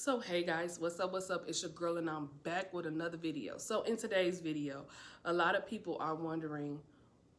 So hey guys, what's up? It's your girl and I'm back with another video. So in today's video, a lot of people are wondering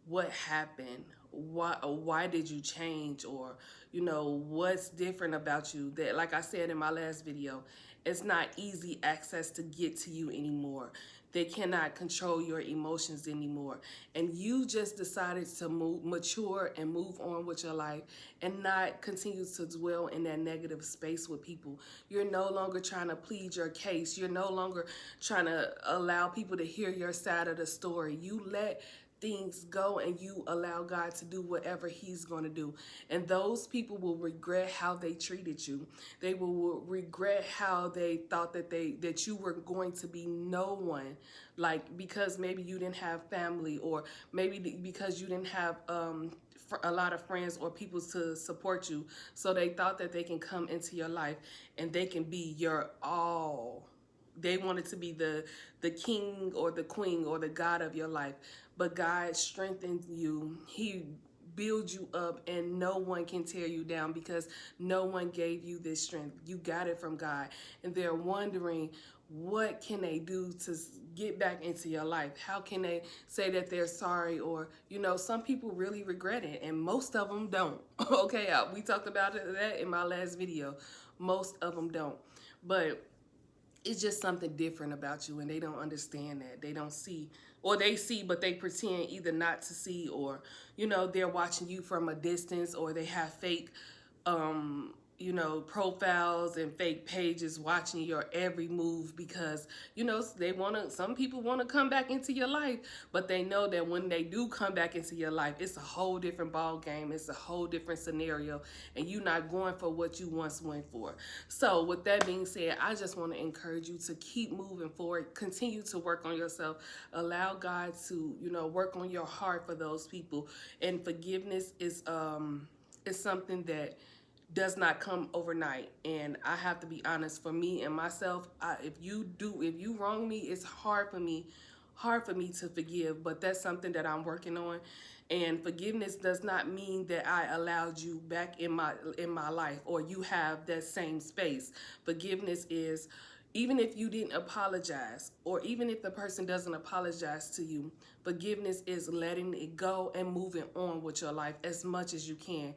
what happened, why did you change, or what's different about you. That, like I said in my last video, it's not easy access to get to you anymore. They cannot control your emotions anymore, and you just decided to mature and move on with your life and not continue to dwell in that negative space with people. You're no longer trying to plead your case. You're no longer trying to allow people to hear your side of the story. You let things go and you allow God to do whatever he's going to do. And those people will regret how they treated you. They will regret how they thought that you were going to be no one, like because maybe you didn't have family, or maybe because you didn't have a lot of friends or people to support you. So they thought that they can come into your life and they can be your all. They wanted to be the king or the queen or the God of your life. But God strengthens you. He builds you up, and no one can tear you down because no one gave you this strength. You got it from God. And they're wondering, what can they do to get back into your life? How can they say that they're sorry? Or, some people really regret it, and most of them don't. Okay, we talked about that in my last video. Most of them don't. But it's just something different about you, and they don't understand that. They don't see, or they see but they pretend either not to see, or they're watching you from a distance, or they have fake profiles and fake pages watching your every move because some people want to come back into your life, but they know that when they do come back into your life, it's a whole different ball game. It's a whole different scenario, and you're not going for what you once went for. So with that being said, I just want to encourage you to keep moving forward, continue to work on yourself, allow God to work on your heart for those people. And forgiveness is something that does not come overnight. And I have to be honest, for me and myself, if you wrong me, it's hard for me to forgive. But that's something that I'm working on. And forgiveness does not mean that I allowed you back in my life, or you have that same space. Forgiveness is, even if you didn't apologize, or even if the person doesn't apologize to you, forgiveness is letting it go and moving on with your life as much as you can.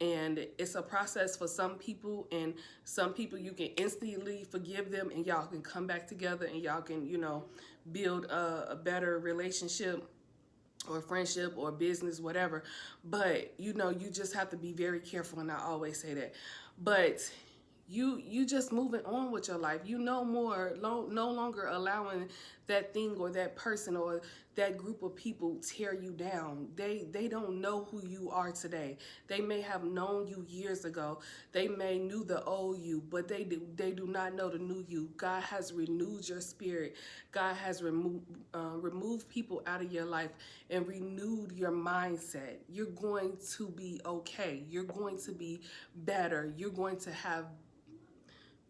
And it's a process for some people, and some people you can instantly forgive them and y'all can come back together and y'all can build a better relationship or friendship or business, whatever. But you just have to be very careful, and I always say that. But you just moving on with your life. You no longer allowing that thing or that person or that group of people tear you down. They don't know who you are today. They may have known you years ago. They may knew the old you, but they do not know the new you. God has renewed your spirit. God has removed people out of your life and renewed your mindset. You're going to be okay. You're going to be better. You're going to have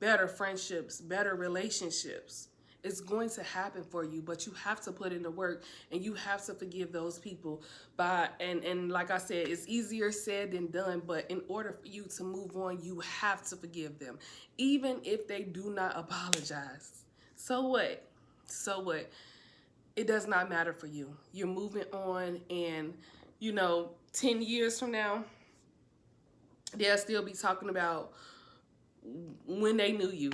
better friendships, better relationships. It's going to happen for you, but you have to put in the work, and you have to forgive those people. And like I said, it's easier said than done, but in order for you to move on, you have to forgive them, even if they do not apologize. So what? So what? It does not matter for you. You're moving on, and 10 years from now, they'll still be talking about when they knew you.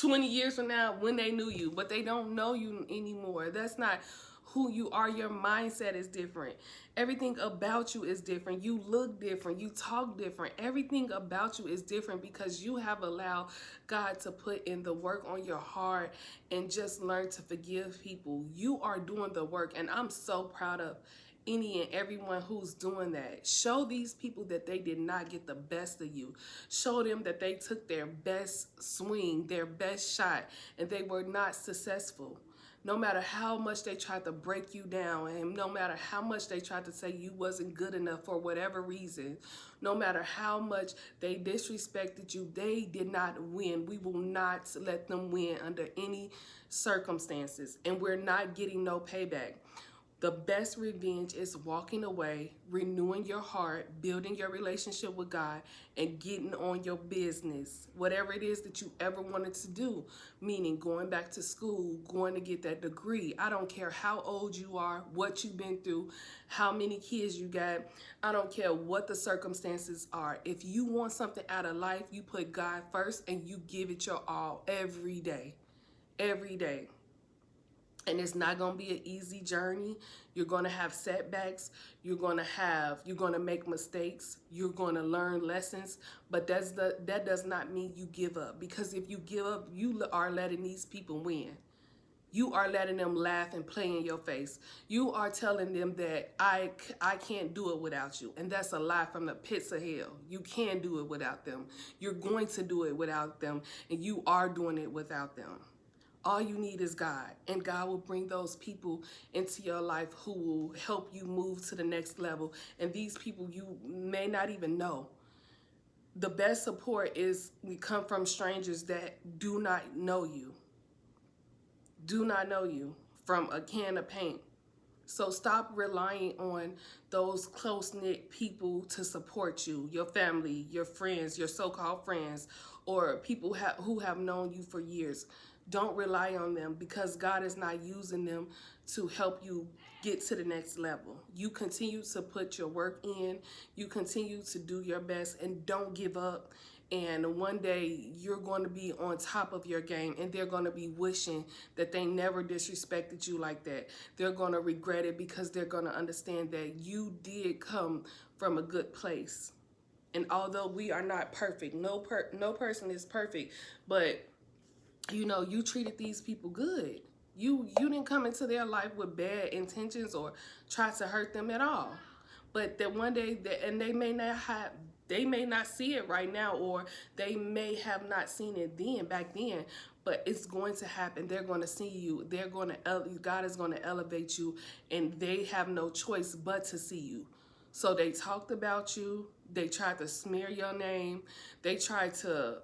20 years from now, when they knew you, but they don't know you anymore. That's not who you are. Your mindset is different. Everything about you is different. You look different. You talk different. Everything about you is different because you have allowed God to put in the work on your heart and just learn to forgive people. You are doing the work, and I'm so proud of any and everyone who's doing that. Show these people that they did not get the best of you. Show them that they took their best swing, their best shot, and they were not successful. No matter how much they tried to break you down, and no matter how much they tried to say you wasn't good enough for whatever reason, no matter how much they disrespected you, they did not win. We will not let them win under any circumstances, and we're not getting no payback. The best revenge is walking away, renewing your heart, building your relationship with God, and getting on your business. Whatever it is that you ever wanted to do, meaning going back to school, going to get that degree. I don't care how old you are, what you've been through, how many kids you got. I don't care what the circumstances are. If you want something out of life, you put God first and you give it your all every day. Every day. And it's not going to be an easy journey. You're going to have setbacks. You're going to make mistakes. You're going to learn lessons. But that does not mean you give up. Because if you give up, you are letting these people win. You are letting them laugh and play in your face. You are telling them that I can't do it without you. And that's a lie from the pits of hell. You can do it without them. You're going to do it without them. And you are doing it without them. All you need is God, and God will bring those people into your life who will help you move to the next level. And these people you may not even know. The best support is we come from strangers that do not know you. Do not know you from a can of paint. So stop relying on those close-knit people to support you, your family, your friends, your so-called friends, or people who have known you for years. Don't rely on them because God is not using them to help you get to the next level. You continue to put your work in, you continue to do your best, and don't give up. And one day you're going to be on top of your game, and they're going to be wishing that they never disrespected you like that. They're going to regret it because they're going to understand that you did come from a good place. And although we are not perfect, no person is perfect, but you know, you treated these people good. You didn't come into their life with bad intentions or try to hurt them at all. But that one day, and they may not see it right now, or they may have not seen it back then, but it's going to happen. They're going to see you. God is going to elevate you, and they have no choice but to see you. So they talked about you. They tried to smear your name. They tried to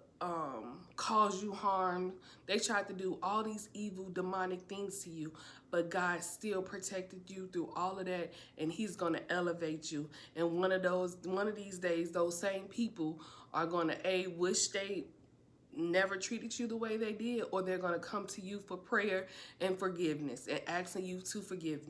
cause you harm. They tried to do all these evil demonic things to you, but God still protected you through all of that, and he's going to elevate you. And one of these days, those same people are going to wish they never treated you the way they did, or they're going to come to you for prayer and forgiveness and asking you to forgive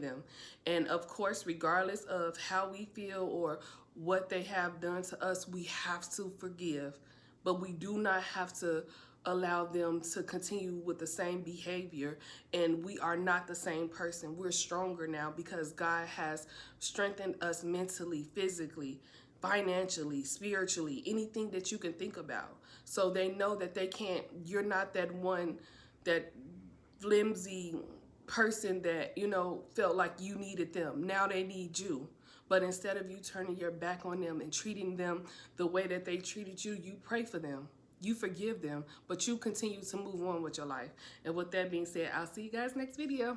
them. And of course, regardless of how we feel or what they have done to us, we have to forgive. But we do not have to allow them to continue with the same behavior, and we are not the same person. We're stronger now because God has strengthened us mentally, physically, financially, spiritually, anything that you can think about. So they know that you're not that flimsy person that, felt like you needed them. Now they need you. But instead of you turning your back on them and treating them the way that they treated you, you pray for them. You forgive them, but you continue to move on with your life. And with that being said, I'll see you guys next video.